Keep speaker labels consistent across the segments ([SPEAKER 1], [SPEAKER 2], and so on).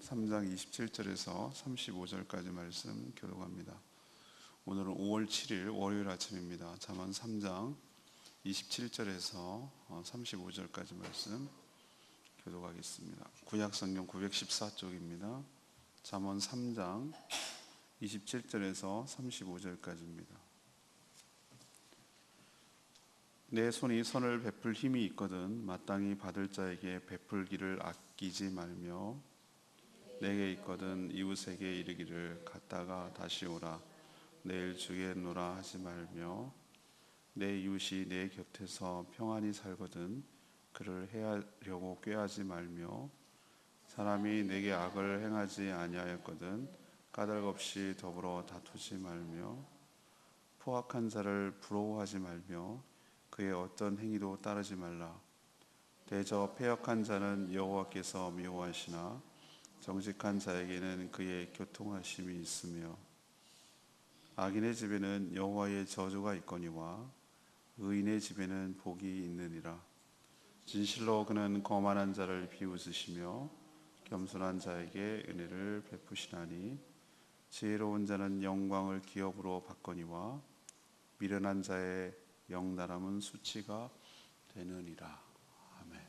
[SPEAKER 1] 3장 27절에서 35절까지 말씀 교독합니다. 오늘은 5월 7일 월요일 아침입니다. 잠언 3장 27절에서 35절까지 말씀 교독하겠습니다. 구약성경 914쪽입니다. 잠언 3장 27절에서 35절까지입니다. 내 손이 선을 베풀 힘이 있거든 마땅히 받을 자에게 베풀기를 아끼지 말며 내게 있거든 이웃에게 이르기를 갔다가 다시 오라 내일 주겠노라 하지 말며 내 이웃이 내 곁에서 평안히 살거든 그를 해하려고 꾀하지 말며 사람이 내게 악을 행하지 아니하였거든 까닭없이 더불어 다투지 말며 포악한 자를 부러워하지 말며 그의 어떤 행위도 따르지 말라. 대저 패역한 자는 여호와께서 미워하시나 정직한 자에게는 그의 교통하심이 있으며 악인의 집에는 여호와의 저주가 있거니와 의인의 집에는 복이 있느니라. 진실로 그는 거만한 자를 비웃으시며 겸손한 자에게 은혜를 베푸시나니 지혜로운 자는 영광을 기업으로 받거니와 미련한 자의 영달함은 수치가 되느니라. 아멘.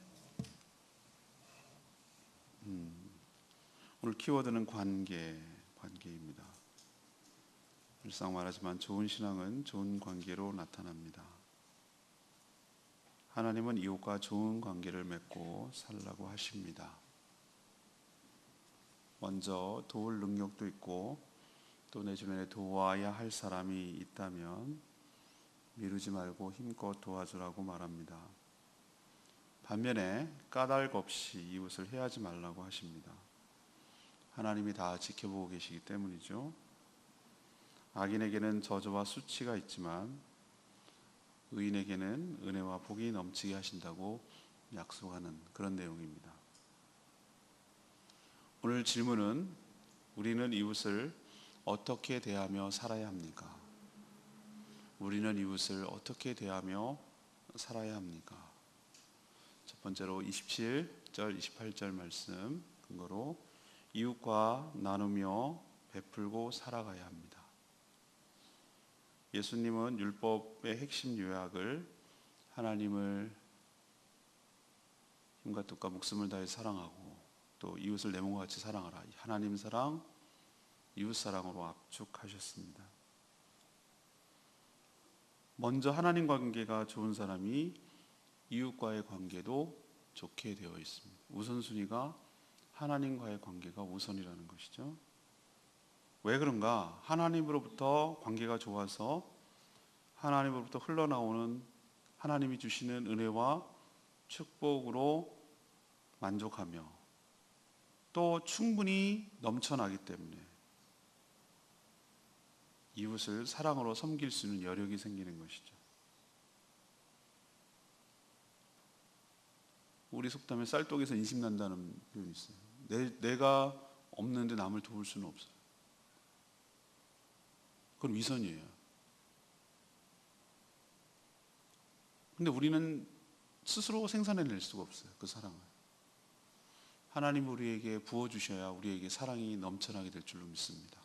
[SPEAKER 1] 오늘 키워드는 관계입니다. 일상 말하지만 좋은 신앙은 좋은 관계로 나타납니다. 하나님은 이웃과 좋은 관계를 맺고 살라고 하십니다. 먼저 도울 능력도 있고 또 내 주변에 도와야 할 사람이 있다면 미루지 말고 힘껏 도와주라고 말합니다. 반면에 까닭 없이 이웃을 해하지 말라고 하십니다. 하나님이 다 지켜보고 계시기 때문이죠. 악인에게는 저주와 수치가 있지만 의인에게는 은혜와 복이 넘치게 하신다고 약속하는 그런 내용입니다. 오늘 질문은 우리는 이웃을 어떻게 대하며 살아야 합니까? 우리는 이웃을 어떻게 대하며 살아야 합니까? 첫 번째로 27절, 28절 말씀 근거로 이웃과 나누며 베풀고 살아가야 합니다. 예수님은 율법의 핵심 요약을 하나님을 힘과 뜻과 목숨을 다해 사랑하고 또 이웃을 내 몸과 같이 사랑하라. 하나님 사랑, 이웃 사랑으로 압축하셨습니다. 먼저 하나님 관계가 좋은 사람이 이웃과의 관계도 좋게 되어 있습니다. 우선순위가 하나님과의 관계가 우선이라는 것이죠. 왜 그런가? 하나님으로부터 관계가 좋아서 하나님으로부터 흘러나오는 하나님이 주시는 은혜와 축복으로 만족하며 또 충분히 넘쳐나기 때문에 이웃을 사랑으로 섬길 수 있는 여력이 생기는 것이죠. 우리 속담에 쌀독에서 인심 난다는 표현이 있어요. 내가 없는데 남을 도울 수는 없어요. 그건 위선이에요. 근데 우리는 스스로 생산해낼 수가 없어요. 그 사랑을. 하나님 우리에게 부어주셔야 우리에게 사랑이 넘쳐나게 될 줄로 믿습니다.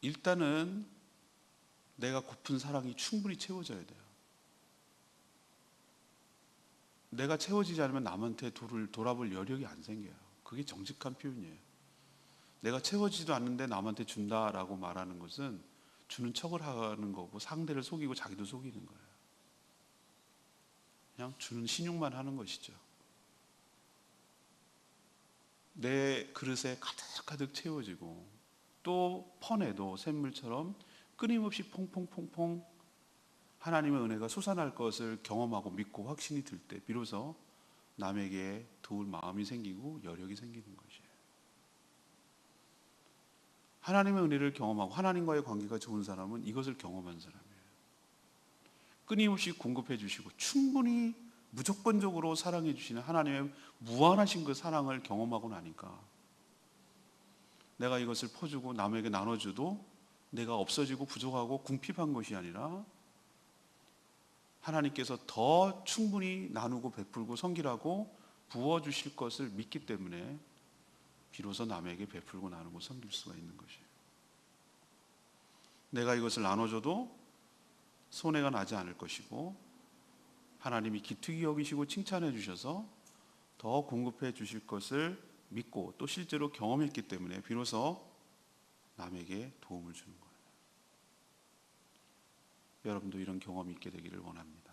[SPEAKER 1] 일단은 내가 고픈 사랑이 충분히 채워져야 돼요. 내가 채워지지 않으면 남한테 돌아볼 여력이 안 생겨요. 그게 정직한 표현이에요. 내가 채워지지도 않는데 남한테 준다라고 말하는 것은 주는 척을 하는 거고 상대를 속이고 자기도 속이는 거예요. 그냥 주는 신용만 하는 것이죠. 내 그릇에 가득가득 채워지고 또 퍼내도 샘물처럼 끊임없이 퐁퐁퐁퐁 하나님의 은혜가 솟아날 것을 경험하고 믿고 확신이 들 때 비로소 남에게 도울 마음이 생기고 여력이 생기는 것이에요. 하나님의 은혜를 경험하고 하나님과의 관계가 좋은 사람은 이것을 경험한 사람이에요. 끊임없이 공급해 주시고 충분히 무조건적으로 사랑해 주시는 하나님의 무한하신 그 사랑을 경험하고 나니까 내가 이것을 퍼주고 남에게 나눠줘도 내가 없어지고 부족하고 궁핍한 것이 아니라 하나님께서 더 충분히 나누고 베풀고 섬기라고 부어주실 것을 믿기 때문에 비로소 남에게 베풀고 나누고 섬길 수가 있는 것이에요. 내가 이것을 나눠줘도 손해가 나지 않을 것이고 하나님이 기특히 여기시고 칭찬해 주셔서 더 공급해 주실 것을 믿고 또 실제로 경험했기 때문에 비로소 남에게 도움을 주는 거예요. 여러분도 이런 경험이 있게 되기를 원합니다.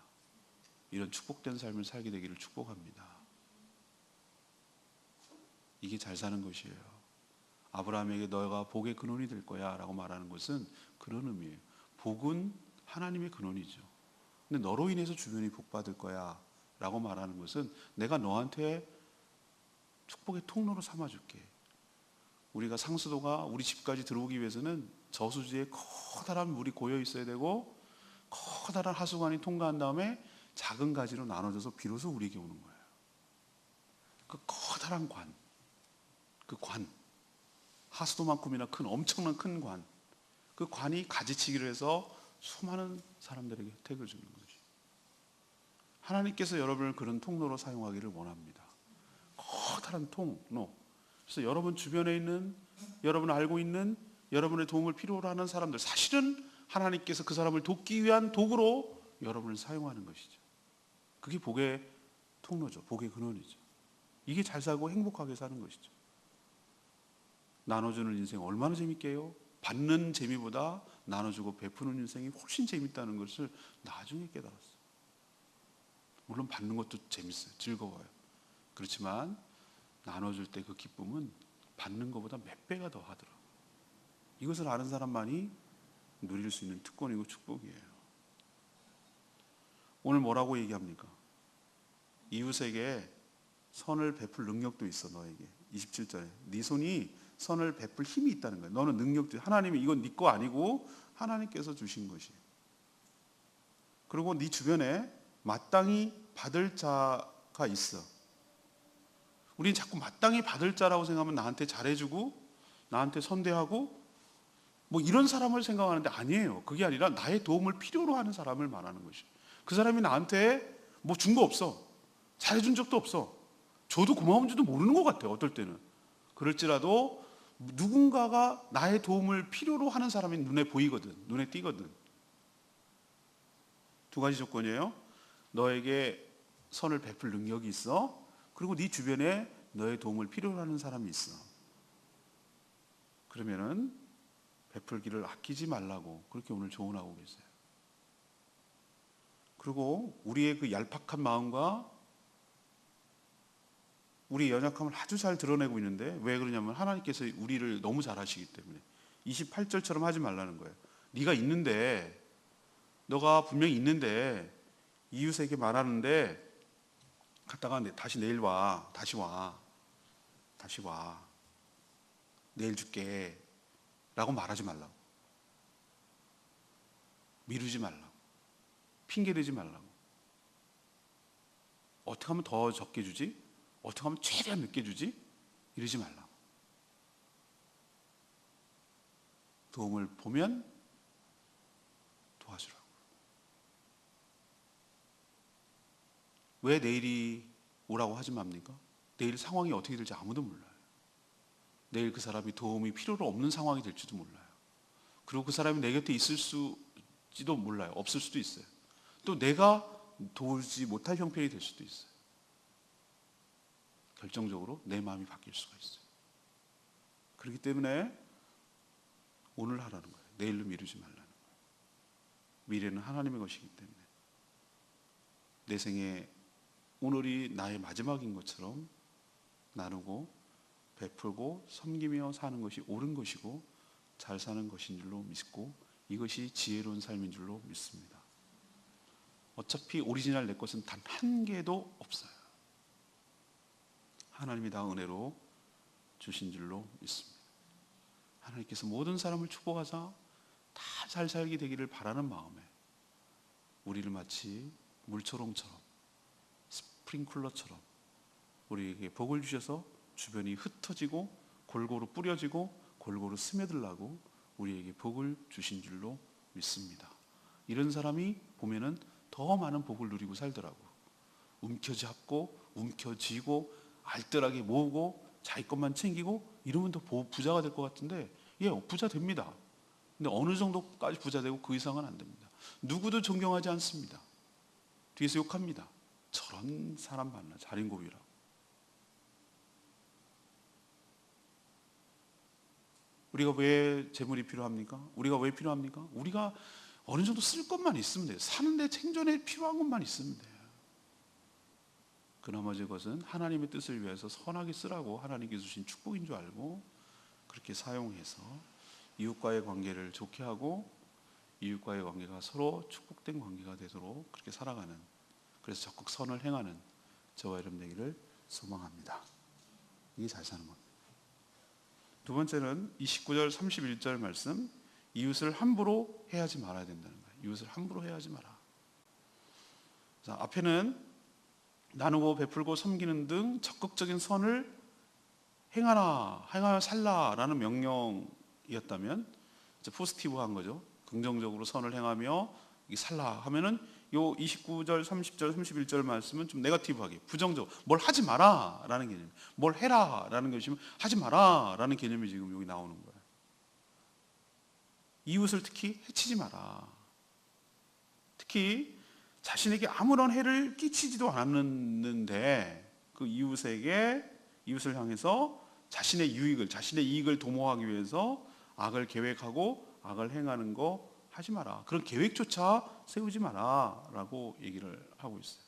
[SPEAKER 1] 이런 축복된 삶을 살게 되기를 축복합니다. 이게 잘 사는 것이에요. 아브라함에게 너가 복의 근원이 될 거야 라고 말하는 것은 그런 의미예요. 복은 하나님의 근원이죠. 근데 너로 인해서 주변이 복받을 거야 라고 말하는 것은 내가 너한테 축복의 통로로 삼아줄게. 우리가 상수도가 우리 집까지 들어오기 위해서는 저수지에 커다란 물이 고여 있어야 되고 커다란 하수관이 통과한 다음에 작은 가지로 나눠져서 비로소 우리에게 오는 거예요. 그 커다란 관, 그 관, 하수도만큼이나 큰 엄청난 큰 관, 그 관이 가지치기를 해서 수많은 사람들에게 혜택을 주는 거죠. 하나님께서 여러분을 그런 통로로 사용하기를 원합니다. 커다란 통로. 그래서 여러분 주변에 있는, 여러분 알고 있는, 여러분의 도움을 필요로 하는 사람들, 사실은 하나님께서 그 사람을 돕기 위한 도구로 여러분을 사용하는 것이죠. 그게 복의 통로죠. 복의 근원이죠. 이게 잘 살고 행복하게 사는 것이죠. 나눠주는 인생 얼마나 재밌게요? 받는 재미보다 나눠주고 베푸는 인생이 훨씬 재밌다는 것을 나중에 깨달았어요. 물론 받는 것도 재밌어요. 즐거워요. 그렇지만 나눠줄 때 그 기쁨은 받는 것보다 몇 배가 더 하더라고요. 이것을 아는 사람만이 누릴 수 있는 특권이고 축복이에요. 오늘 뭐라고 얘기합니까? 이웃에게 선을 베풀 능력도 있어 너에게. 27절에 네 손이 선을 베풀 힘이 있다는 거예요. 너는 능력도, 하나님이 이건 네 거 아니고 하나님께서 주신 것이에요. 그리고 네 주변에 마땅히 받을 자가 있어. 우리는 자꾸 마땅히 받을 자라고 생각하면 나한테 잘해주고 나한테 선대하고 뭐 이런 사람을 생각하는데 아니에요. 그게 아니라 나의 도움을 필요로 하는 사람을 말하는 것이에요. 그 사람이 나한테 뭐 준 거 없어. 잘해준 적도 없어. 저도 고마운지도 모르는 것 같아요. 어떨 때는. 그럴지라도 누군가가 나의 도움을 필요로 하는 사람이 눈에 보이거든. 눈에 띄거든. 두 가지 조건이에요. 너에게 선을 베풀 능력이 있어. 그리고 네 주변에 너의 도움을 필요로 하는 사람이 있어. 그러면은 베풀기를 아끼지 말라고 그렇게 오늘 조언하고 계세요. 그리고 우리의 그 얄팍한 마음과 우리의 연약함을 아주 잘 드러내고 있는데 왜 그러냐면 하나님께서 우리를 너무 잘 아시기 때문에 28절처럼 하지 말라는 거예요. 네가 있는데, 너가 분명히 있는데 이웃에게 말하는데 갔다가 다시 내일 와, 다시 와, 내일 줄게 라고 말하지 말라고. 미루지 말라고. 핑계대지 말라고. 어떻게 하면 더 적게 주지? 어떻게 하면 최대한 늦게 주지? 이러지 말라고. 도움을 보면 도와주라고. 왜 내일이 오라고 하지 맙니까? 내일 상황이 어떻게 될지 아무도 몰라요. 내일 그 사람이 도움이 필요로 없는 상황이 될지도 몰라요. 그리고 그 사람이 내 곁에 있을지도 몰라요. 없을 수도 있어요. 또 내가 도우지 못할 형편이 될 수도 있어요. 결정적으로 내 마음이 바뀔 수가 있어요. 그렇기 때문에 오늘 하라는 거예요. 내일로 미루지 말라는 거예요. 미래는 하나님의 것이기 때문에 내 생에 오늘이 나의 마지막인 것처럼 나누고 베풀고 섬기며 사는 것이 옳은 것이고 잘 사는 것인 줄로 믿고 이것이 지혜로운 삶인 줄로 믿습니다. 어차피 오리지널 내 것은 단 한 개도 없어요. 하나님이 다 은혜로 주신 줄로 믿습니다. 하나님께서 모든 사람을 축복하사 다 잘 살게 되기를 바라는 마음에 우리를 마치 물초롱처럼 스프링클러처럼 우리에게 복을 주셔서 주변이 흩어지고 골고루 뿌려지고 골고루 스며들라고 우리에게 복을 주신 줄로 믿습니다. 이런 사람이 보면은 더 많은 복을 누리고 살더라고. 움켜잡고 움켜쥐고 알뜰하게 모으고 자기 것만 챙기고 이러면 더 부자가 될 것 같은데, 예, 부자 됩니다. 근데 어느 정도까지 부자 되고 그 이상은 안 됩니다. 누구도 존경하지 않습니다. 뒤에서 욕합니다. 저런 사람 만나, 자린고비라고. 우리가 왜 재물이 필요합니까? 우리가 왜 필요합니까? 우리가 어느 정도 쓸 것만 있으면 돼요. 사는데 생존에 필요한 것만 있으면 돼요. 그 나머지 것은 하나님의 뜻을 위해서 선하게 쓰라고 하나님께 주신 축복인 줄 알고 그렇게 사용해서 이웃과의 관계를 좋게 하고 이웃과의 관계가 서로 축복된 관계가 되도록 그렇게 살아가는, 그래서 적극 선을 행하는 저와 여러분 되기를 소망합니다. 이게 잘 사는 겁니다. 두 번째는 29절 31절 말씀, 이웃을 함부로 해하지 말아야 된다는 거예요. 이웃을 함부로 해하지 마라. 자, 앞에는 나누고 베풀고 섬기는 등 적극적인 선을 행하여 살라라는 명령이었다면, 이제 포지티브한 거죠. 긍정적으로 선을 행하며 살라 하면은 요 29절, 30절, 31절 말씀은 좀 네거티브하게, 부정적, 뭘 하지 마라 라는 개념, 뭘 해라 라는 것이면 하지 마라 라는 개념이 지금 여기 나오는 거예요. 이웃을 특히 해치지 마라. 특히 자신에게 아무런 해를 끼치지도 않았는데 그 이웃을 향해서 자신의 이익을 도모하기 위해서 악을 계획하고 악을 행하는 거 하지 마라. 그런 계획조차 세우지 마라 라고 얘기를 하고 있어요.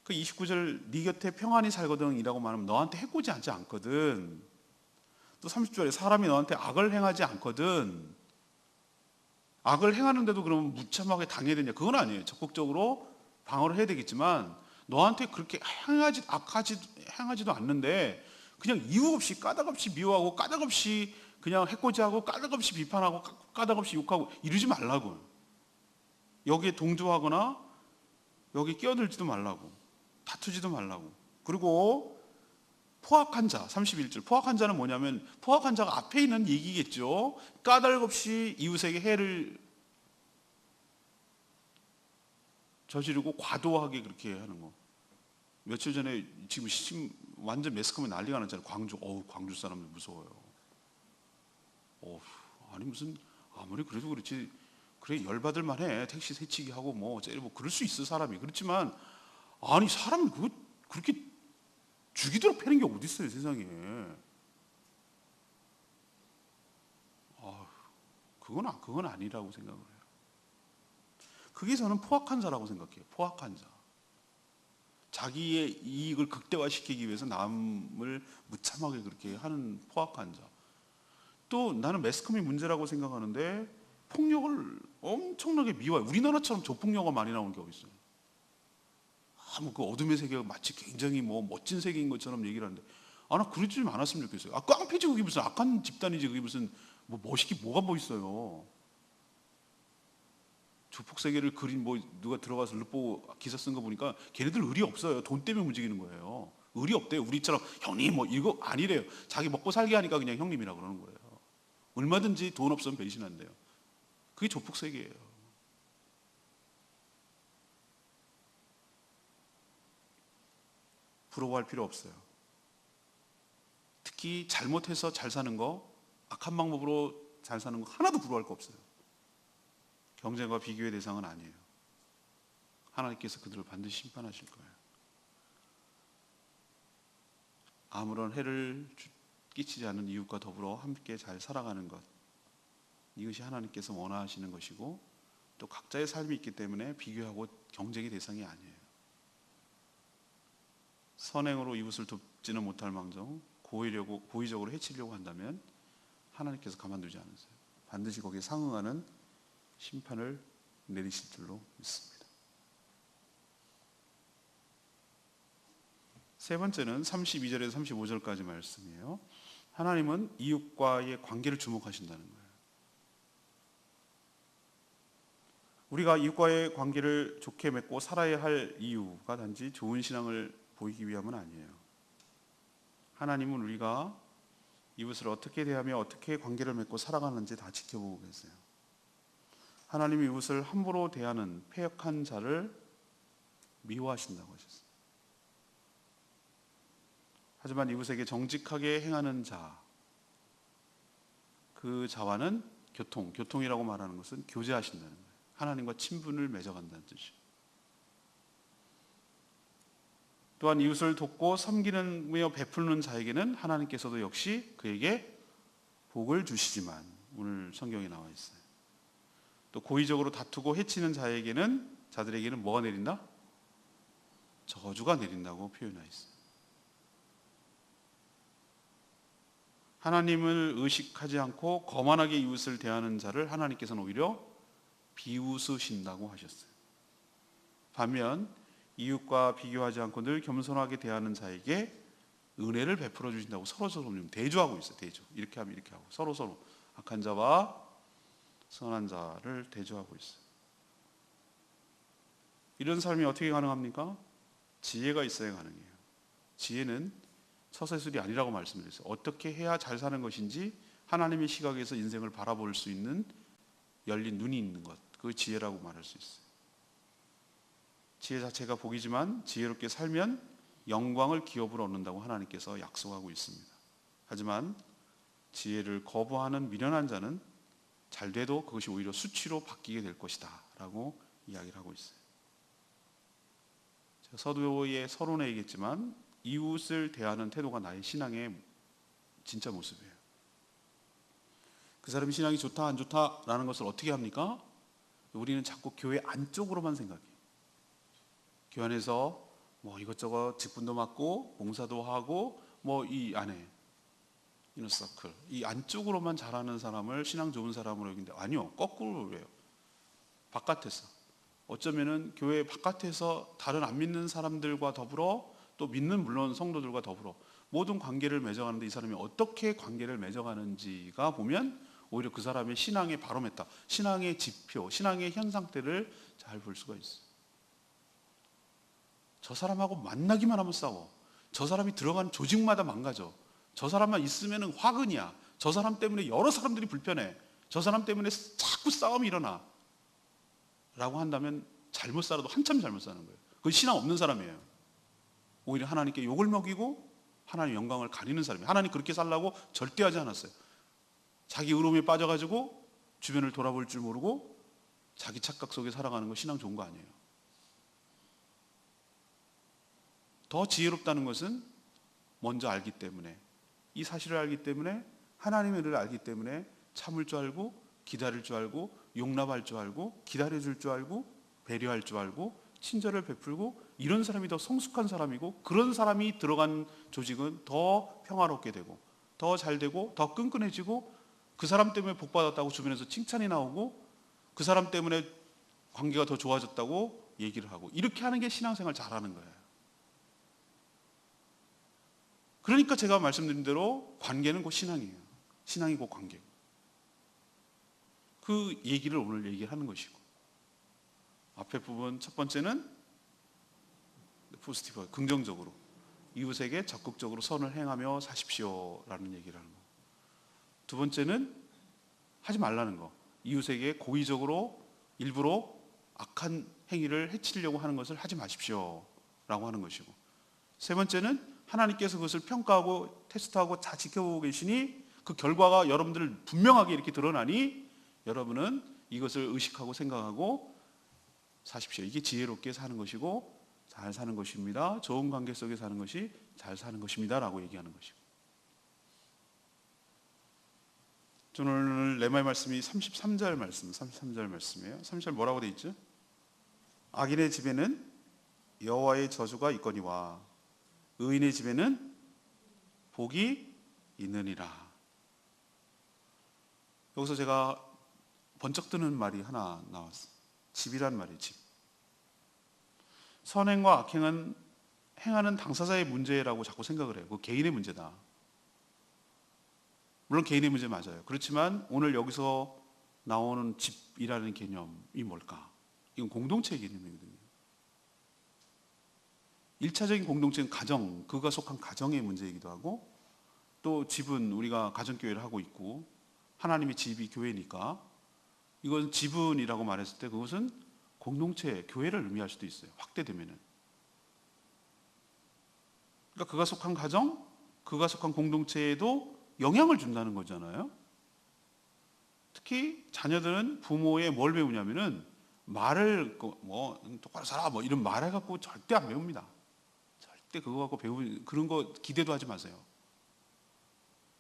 [SPEAKER 1] 그 29절 네 곁에 평안히 살거든 이라고 말하면 너한테 해코지 하지 않거든. 또 30절에 사람이 너한테 악을 행하지 않거든. 악을 행하는데도 그러면 무참하게 당해야 되냐? 그건 아니에요. 적극적으로 방어를 해야 되겠지만 너한테 그렇게 행하지도 않는데 그냥 이유 없이 까닭없이 미워하고 까닭없이 그냥 해코지하고 까닭없이 비판하고 까닭없이 욕하고 이러지 말라고. 여기에 동조하거나 여기 끼어들지도 말라고. 다투지도 말라고. 그리고 포악한 자, 31절 포악한 자는 뭐냐면 포악한 자가 앞에 있는 얘기겠죠. 까닭없이 이웃에게 해를 저지르고 과도하게 그렇게 하는 거. 며칠 전에 지금 완전 매스컴에 난리가 났잖아요. 광주 사람들 무서워요. 아니 무슨 아무리 그래도 그렇지, 그래 열받을 만해. 택시 새치기 하고 뭐 그럴 수 있어 사람이. 그렇지만 아니 사람을 그렇게 죽이도록 패는 게 어디 있어요 세상에. 그건 아니라고 생각을 해요. 그게 저는 포악한 자라고 생각해요. 포악한 자. 자기의 이익을 극대화시키기 위해서 남을 무참하게 그렇게 하는 포악한 자. 또 나는 매스컴이 문제라고 생각하는데 폭력을 엄청나게 미워해. 우리나라처럼 조폭영화 많이 나오는 게 어디 있어요. 그 어둠의 세계가 마치 굉장히 멋진 세계인 것처럼 얘기를 하는데 나 그러지 좀 않았으면 좋겠어요. 깡패지 그게 무슨 악한 집단이지 그게 무슨 멋있게 뭐가 멋있어요. 조폭 세계를 그린 누가 들어가서 르포 기사 쓴 거 보니까 걔네들 의리 없어요. 돈 때문에 움직이는 거예요. 의리 없대요. 우리처럼 형님 이거 아니래요. 자기 먹고 살게 하니까 그냥 형님이라 그러는 거예요. 얼마든지 돈 없으면 배신한대요. 그게 조폭 세계예요. 부러워할 필요 없어요. 특히 잘못해서 잘 사는 거, 악한 방법으로 잘 사는 거 하나도 부러워할 거 없어요. 경쟁과 비교의 대상은 아니에요. 하나님께서 그들을 반드시 심판하실 거예요. 아무런 해를 끼치지 않는 이웃과 더불어 함께 잘 살아가는 것, 이것이 하나님께서 원하시는 것이고 또 각자의 삶이 있기 때문에 비교하고 경쟁의 대상이 아니에요. 선행으로 이웃을 돕지는 못할 망정 고의적으로 해치려고 한다면 하나님께서 가만두지 않으세요. 반드시 거기에 상응하는 심판을 내리실 줄로 믿습니다. 세 번째는 32절에서 35절까지 말씀이에요. 하나님은 이웃과의 관계를 주목하신다는 거예요. 우리가 이웃과의 관계를 좋게 맺고 살아야 할 이유가 단지 좋은 신앙을 보이기 위함은 아니에요. 하나님은 우리가 이웃을 어떻게 대하며 어떻게 관계를 맺고 살아가는지 다 지켜보고 계세요. 하나님이 이웃을 함부로 대하는 패역한 자를 미워하신다고 하셨어요. 하지만 이웃에게 정직하게 행하는 자, 그 자와는 교통이라고 말하는 것은 교제하신다는 거예요. 하나님과 친분을 맺어간다는 뜻이에요. 또한 이웃을 돕고 섬기며 베푸는 자에게는 하나님께서도 역시 그에게 복을 주시지만, 오늘 성경에 나와 있어요. 또 고의적으로 다투고 해치는 자들에게는 뭐가 내린다? 저주가 내린다고 표현하여 있어요. 하나님을 의식하지 않고 거만하게 이웃을 대하는 자를 하나님께서는 오히려 비웃으신다고 하셨어요. 반면 이웃과 비교하지 않고 늘 겸손하게 대하는 자에게 은혜를 베풀어 주신다고 서로 대조하고 있어요. 대조. 이렇게 하면 이렇게 하고 서로 악한 자와 선한 자를 대조하고 있어요. 이런 삶이 어떻게 가능합니까? 지혜가 있어야 가능해요. 지혜는 처세술이 아니라고 말씀드렸어요. 어떻게 해야 잘 사는 것인지 하나님의 시각에서 인생을 바라볼 수 있는 열린 눈이 있는 것, 그 지혜라고 말할 수 있어요. 지혜 자체가 복이지만 지혜롭게 살면 영광을 기업으로 얻는다고 하나님께서 약속하고 있습니다. 하지만 지혜를 거부하는 미련한 자는 잘 돼도 그것이 오히려 수치로 바뀌게 될 것이다 라고 이야기를 하고 있어요. 제가 서두에 서론에 얘기했지만 이웃을 대하는 태도가 나의 신앙의 진짜 모습이에요. 그 사람이 신앙이 좋다 안 좋다라는 것을 어떻게 합니까? 우리는 자꾸 교회 안쪽으로만 생각해요. 교회 안에서 이것저것 직분도 맡고 봉사도 하고 이 안에 이너서클, 이 안쪽으로만 잘하는 사람을 신앙 좋은 사람으로 여기는데, 아니요, 거꾸로 그래요. 바깥에서, 어쩌면은 교회 바깥에서 다른 안 믿는 사람들과 더불어, 또 믿는 물론 성도들과 더불어 모든 관계를 맺어가는데, 이 사람이 어떻게 관계를 맺어가는지가 보면 오히려 그 사람의 신앙의 바로메터, 신앙의 지표, 신앙의 현 상태를 잘 볼 수가 있어요. 저 사람하고 만나기만 하면 싸워. 저 사람이 들어간 조직마다 망가져. 저 사람만 있으면 화근이야. 저 사람 때문에 여러 사람들이 불편해. 저 사람 때문에 자꾸 싸움이 일어나 라고 한다면 잘못 살아도 한참 잘못 사는 거예요. 그건 신앙 없는 사람이에요. 오히려 하나님께 욕을 먹이고 하나님의 영광을 가리는 사람이에요. 하나님 그렇게 살라고 절대 하지 않았어요. 자기 의로움에 빠져가지고 주변을 돌아볼 줄 모르고 자기 착각 속에 살아가는 거 신앙 좋은 거 아니에요. 더 지혜롭다는 것은 먼저 알기 때문에, 이 사실을 알기 때문에, 하나님의 은혜를 알기 때문에 참을 줄 알고, 기다릴 줄 알고, 용납할 줄 알고, 기다려줄 줄 알고, 배려할 줄 알고, 친절을 베풀고, 이런 사람이 더 성숙한 사람이고, 그런 사람이 들어간 조직은 더 평화롭게 되고, 더 잘 되고, 더 끈끈해지고, 그 사람 때문에 복받았다고 주변에서 칭찬이 나오고, 그 사람 때문에 관계가 더 좋아졌다고 얘기를 하고, 이렇게 하는 게 신앙생활 잘하는 거예요. 그러니까 제가 말씀드린 대로 관계는 곧 신앙이에요. 신앙이 곧 관계고. 그 얘기를 오늘 얘기하는 것이고, 앞에 부분 첫 번째는 포지티브, 긍정적으로 이웃에게 적극적으로 선을 행하며 사십시오라는 얘기를 하는 거. 두 번째는 하지 말라는 거. 이웃에게 고의적으로 일부러 악한 행위를 해치려고 하는 것을 하지 마십시오라고 하는 것이고, 세 번째는 하나님께서 그것을 평가하고 테스트하고 다 지켜보고 계시니 그 결과가 여러분들 분명하게 이렇게 드러나니 여러분은 이것을 의식하고 생각하고 사십시오. 이게 지혜롭게 사는 것이고 잘 사는 것입니다. 좋은 관계 속에 사는 것이 잘 사는 것입니다 라고 얘기하는 것이고, 저는 오늘 레마의 말씀이 33절 말씀이에요. 33절 뭐라고 돼 있죠? 악인의 집에는 여호와의 저주가 있거니와 의인의 집에는 복이 있느니라. 여기서 제가 번쩍 드는 말이 하나 나왔어요. 집이란 말이에요. 집. 선행과 악행은 행하는 당사자의 문제라고 자꾸 생각을 해요. 그 개인의 문제다. 물론 개인의 문제 맞아요. 그렇지만 오늘 여기서 나오는 집이라는 개념이 뭘까? 이건 공동체의 개념이거든요. 1차적인 공동체는 가정, 그가 속한 가정의 문제이기도 하고, 또 집은 우리가 가정교회를 하고 있고 하나님의 집이 교회니까 이건 지분이라고 말했을 때 그것은 공동체, 교회를 의미할 수도 있어요. 확대되면은. 그러니까 그가 속한 가정, 그가 속한 공동체에도 영향을 준다는 거잖아요. 특히 자녀들은 부모의 뭘 배우냐면은 말을 뭐 똑바로 살아 뭐 이런 말해 갖고 절대 안 배웁니다. 절대 그거 갖고 그런 거 기대도 하지 마세요.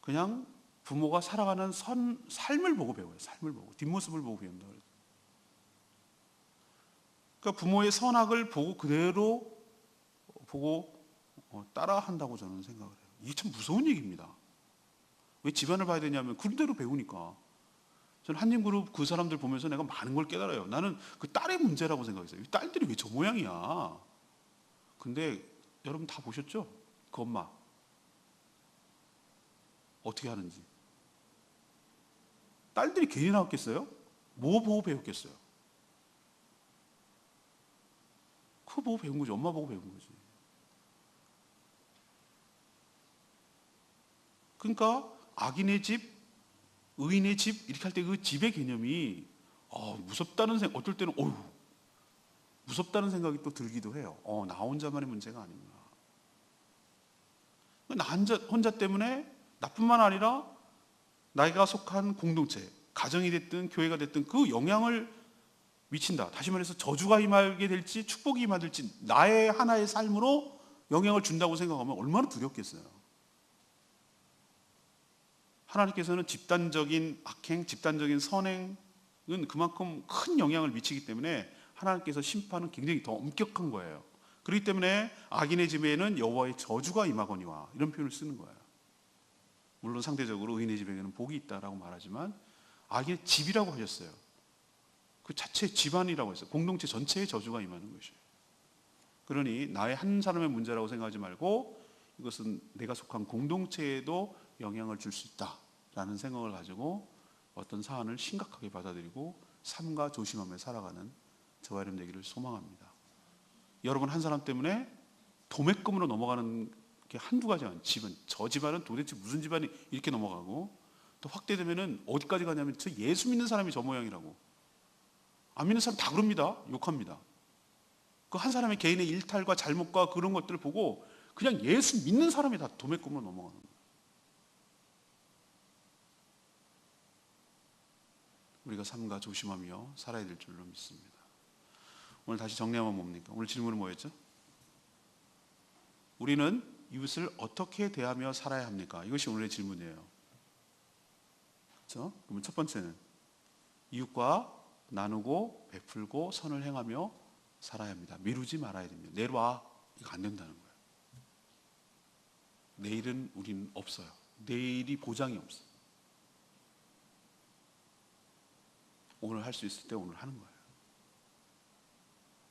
[SPEAKER 1] 그냥 부모가 살아가는 삶을 보고 배워요. 삶을 보고 뒷모습을 보고 배운다. 그러니까 부모의 선악을 보고 그대로 보고 따라한다고 저는 생각을 해요. 이게 참 무서운 얘기입니다. 왜 집안을 봐야 되냐면 그대로 배우니까. 저는 한림그룹 그 사람들 보면서 내가 많은 걸 깨달아요. 나는 그 딸의 문제라고 생각했어요. 이 딸들이 왜 저 모양이야? 근데 여러분 다 보셨죠? 그 엄마 어떻게 하는지. 딸들이 괜히 나왔겠어요? 뭐 보고 배웠겠어요? 그거 보고 배운 거지. 엄마 보고 배운 거지. 그러니까 악인의 집, 의인의 집 이렇게 할 때 그 집의 개념이 무섭다는 생각, 어떨 때는 무섭다는 생각이 또 들기도 해요. 나 혼자만의 문제가 아닌가. 나 혼자 때문에 나뿐만 아니라 나이가 속한 공동체, 가정이 됐든 교회가 됐든 그 영향을 미친다. 다시 말해서 저주가 임하게 될지 축복이 임하될지 나의 하나의 삶으로 영향을 준다고 생각하면 얼마나 두렵겠어요. 하나님께서는 집단적인 악행, 집단적인 선행은 그만큼 큰 영향을 미치기 때문에 하나님께서 심판은 굉장히 더 엄격한 거예요. 그렇기 때문에 악인의 집에는 여호와의 저주가 임하거니와 이런 표현을 쓰는 거예요. 물론 상대적으로 의인의 집에게는 복이 있다라고 말하지만 악인의 집이라고 하셨어요. 그 자체 집안이라고 했어요. 공동체 전체의 저주가 임하는 것이에요. 그러니 나의 한 사람의 문제라고 생각하지 말고 이것은 내가 속한 공동체에도 영향을 줄 수 있다라는 생각을 가지고 어떤 사안을 심각하게 받아들이고 삼가 조심하며 살아가는 저와 여러분 되기를 소망합니다. 여러분 한 사람 때문에 도매금으로 넘어가는 게 한두 가지가 아니에요. 집은 저 집안은 도대체 무슨 집안이 이렇게 넘어가고 또 확대되면은 어디까지 가냐면 저 예수 믿는 사람이 저 모양이라고. 안 믿는 사람 다 그럽니다. 욕합니다. 그 한 사람의 개인의 일탈과 잘못과 그런 것들을 보고 그냥 예수 믿는 사람이 다 도매금으로 넘어가는 거예요. 우리가 삼가 조심하며 살아야 될 줄로 믿습니다. 오늘 다시 정리하면 뭡니까? 오늘 질문은 뭐였죠? 우리는 이웃을 어떻게 대하며 살아야 합니까? 이것이 오늘의 질문이에요. 그렇죠? 그러면 첫 번째는 이웃과 나누고 베풀고 선을 행하며 살아야 합니다. 미루지 말아야 됩니다. 내려와 이거 안 된다는 거예요. 내일은 우리는 없어요. 내일이 보장이 없어요. 오늘 할 수 있을 때 오늘 하는 거예요.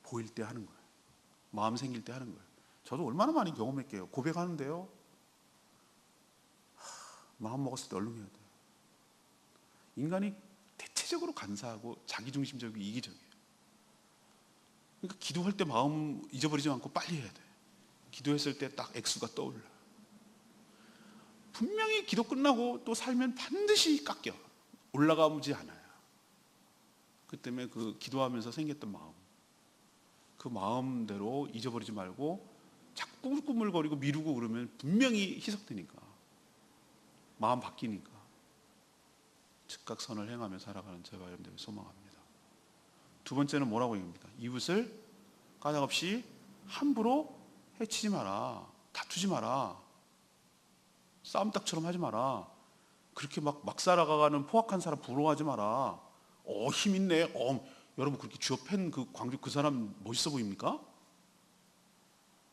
[SPEAKER 1] 보일 때 하는 거예요. 마음 생길 때 하는 거예요. 저도 얼마나 많이 경험했게요. 고백하는데요. 마음 먹었을 때 얼른 해야 돼요. 인간이 대체적으로 간사하고 자기중심적이고 이기적이에요. 그러니까 기도할 때 마음 잊어버리지 않고 빨리 해야 돼. 기도했을 때 딱 액수가 떠올라. 분명히 기도 끝나고 또 살면 반드시 깎여. 올라가지 않아요. 그 때문에 그 기도하면서 생겼던 마음, 그 마음대로 잊어버리지 말고 자꾸 꾸물거리고 미루고 그러면 분명히 희석되니까, 마음 바뀌니까 즉각 선을 행하며 살아가는 저와 여러분들을 소망합니다. 두 번째는 뭐라고 얘기합니까? 이웃을 까닭없이 함부로 해치지 마라, 다투지 마라, 싸움닭처럼 하지 마라, 그렇게 막 살아가는 포악한 사람 부러워하지 마라. 힘 있네. 여러분 그렇게 주어 팬 그 광주 그 사람 멋있어 보입니까?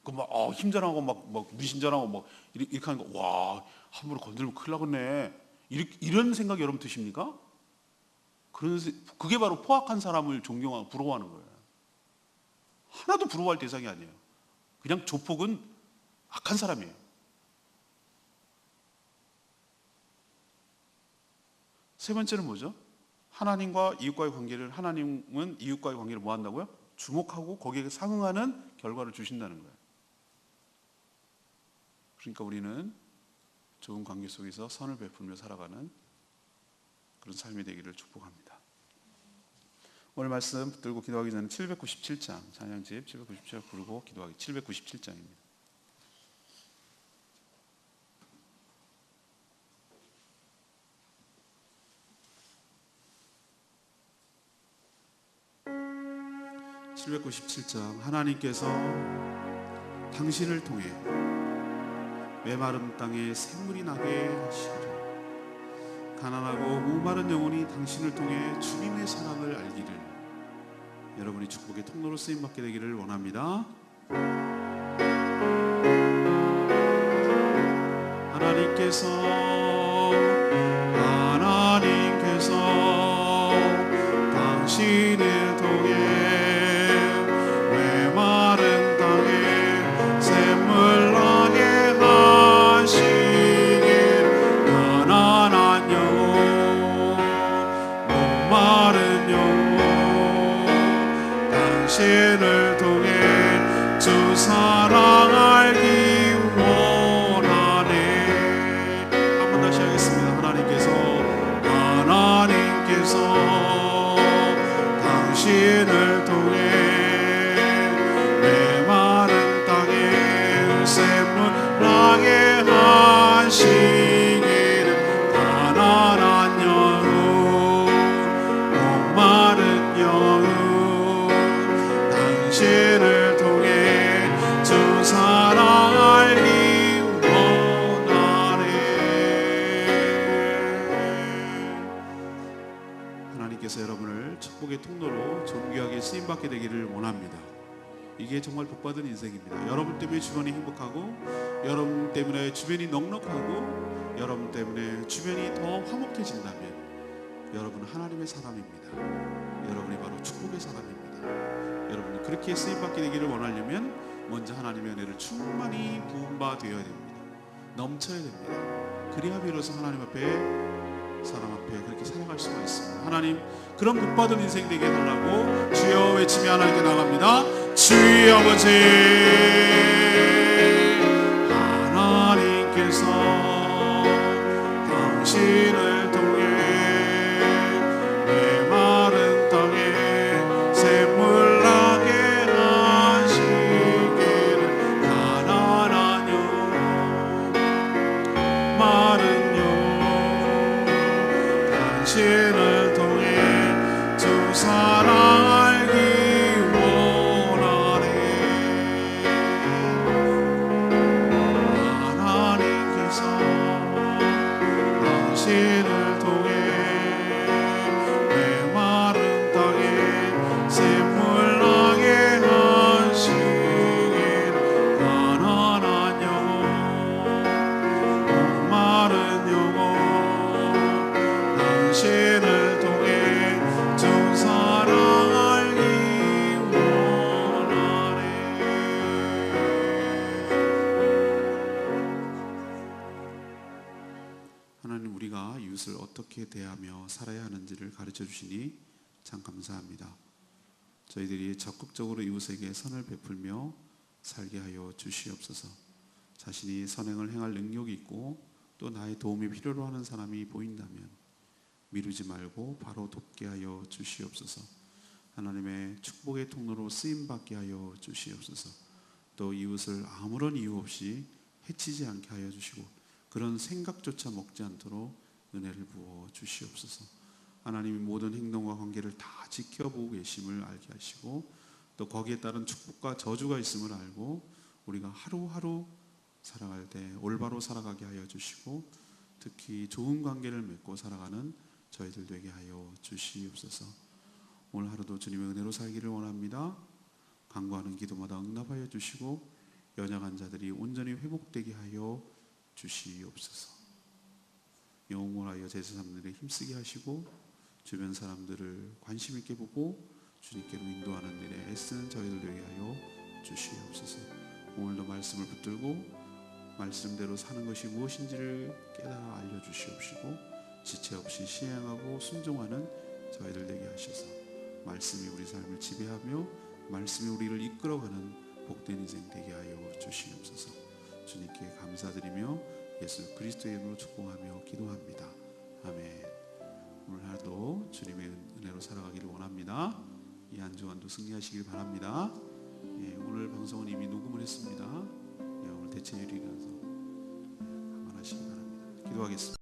[SPEAKER 1] 그 막 힘자랑하고 막 무신자랑하고 막 이렇게 하는 거, 와 함부로 건드리면 큰일 나겠네. 이런 생각 여러분 드십니까? 그게 바로 포악한 사람을 존경하고 부러워하는 거예요. 하나도 부러워할 대상이 아니에요. 그냥 조폭은 악한 사람이에요. 세 번째는 뭐죠? 하나님과 이웃과의 관계를, 하나님은 이웃과의 관계를 뭐 한다고요? 주목하고 거기에 상응하는 결과를 주신다는 거예요. 그러니까 우리는 좋은 관계 속에서 선을 베풀며 살아가는 그런 삶이 되기를 축복합니다. 오늘 말씀 붙들고 기도하기 전에 797장, 찬양집 797장 부르고 기도하기 797장입니다. 797장. 하나님께서 당신을 통해 메마른 땅에 샘물이 나게 하시리라. 가난하고 목마른 영혼이 당신을 통해 주님의 사랑을 알기를, 여러분이 축복의 통로로 쓰임받게 되기를 원합니다. 하나님께서 당신을 통해 메마른 땅에 샘물 나게 하시길, 가난한 영혼 목마른 영혼 당신을 통해 주 사랑 알기 원하네. 한번 다시 하겠습니다. 하나님께서 당신을 통해 메마른 땅에 샘물 나게 하시기를, 가난한 영혼 목마른 영혼 당신을 통해 주 사랑 알기 원하네. 하나님께서 여러분을 축복의 통로로 존귀하게 쓰임받게 되기를 원합니다. 이게 정말 복받은 인생입니다. 여러분 때문에 주변이 행복하고, 여러분 때문에 주변이 넉넉하고, 여러분 때문에 주변이 더 화목해진다면 여러분은 하나님의 사람입니다. 여러분이 바로 축복의 사람입니다. 여러분이 그렇게 쓰임받게 되기를 원하려면 먼저 하나님의 은혜를 충만히 부음바 되어야 됩니다. 넘쳐야 됩니다. 그래야 비로소 하나님 앞에, 사람 앞에 그렇게 살아갈 수가 있습니다. 하나님, 그런 복받은 인생 되게 해달라고 주여 외치며 하나님께 나갑니다. 주의 아버지, 하나님께서 당신을 통해 메마른 땅에 샘물 나게 하시기를, 가난한 영혼 마른 영혼 당신을 통해 주 사랑 알기 원하네. 하나님께서 당신을 통해 메마른 땅에 샘물 나게 하시기를, 가난한 영혼 목마른 영혼 당신을 통해 주 사랑 알기 원하네. 하나님, 우리가 이웃을 어떻게 대하며 살아야 하는지를 가르쳐 주시니 참 감사합니다. 저희들이 적극적으로 이웃에게 선을 베풀며 살게 하여 주시옵소서. 자신이 선행을 행할 능력이 있고 또 나의 도움이 필요로 하는 사람이 보인다면 미루지 말고 바로 돕게 하여 주시옵소서. 하나님의 축복의 통로로 쓰임받게 하여 주시옵소서. 또 이웃을 아무런 이유 없이 해치지 않게 하여 주시고 그런 생각조차 먹지 않도록 은혜를 부어 주시옵소서. 하나님이 모든 행동과 관계를 다 지켜보고 계심을 알게 하시고 또 거기에 따른 축복과 저주가 있음을 알고 우리가 하루하루 살아갈 때 올바로 살아가게 하여 주시고 특히 좋은 관계를 맺고 살아가는 저희들 되게 하여 주시옵소서. 오늘 하루도 주님의 은혜로 살기를 원합니다. 간구하는 기도마다 응답하여 주시고 연약한 자들이 온전히 회복되게 하여 주시옵소서. 영원하여 제사장들을 힘쓰게 하시고 주변 사람들을 관심 있게 보고 주님께로 인도하는 일에 애쓰는 저희들 되게 하여 주시옵소서. 오늘도 말씀을 붙들고 말씀대로 사는 것이 무엇인지를 깨달아 알려주시옵시고 지체 없이 시행하고 순종하는 저희들 되게 하셔서 말씀이 우리 삶을 지배하며 말씀이 우리를 이끌어가는 복된 인생 되게 하여 주시옵소서. 주님께 감사드리며 예수 그리스도의 이름으로 축복하며 기도합니다. 아멘. 오늘 하루도 주님의 은혜로 살아가기를 원합니다. 이 한 주간도 승리하시길 바랍니다. 오늘 방송은 이미 녹음을 했습니다. 오늘 대체일이라서 감안하시기 바랍니다. 기도하겠습니다.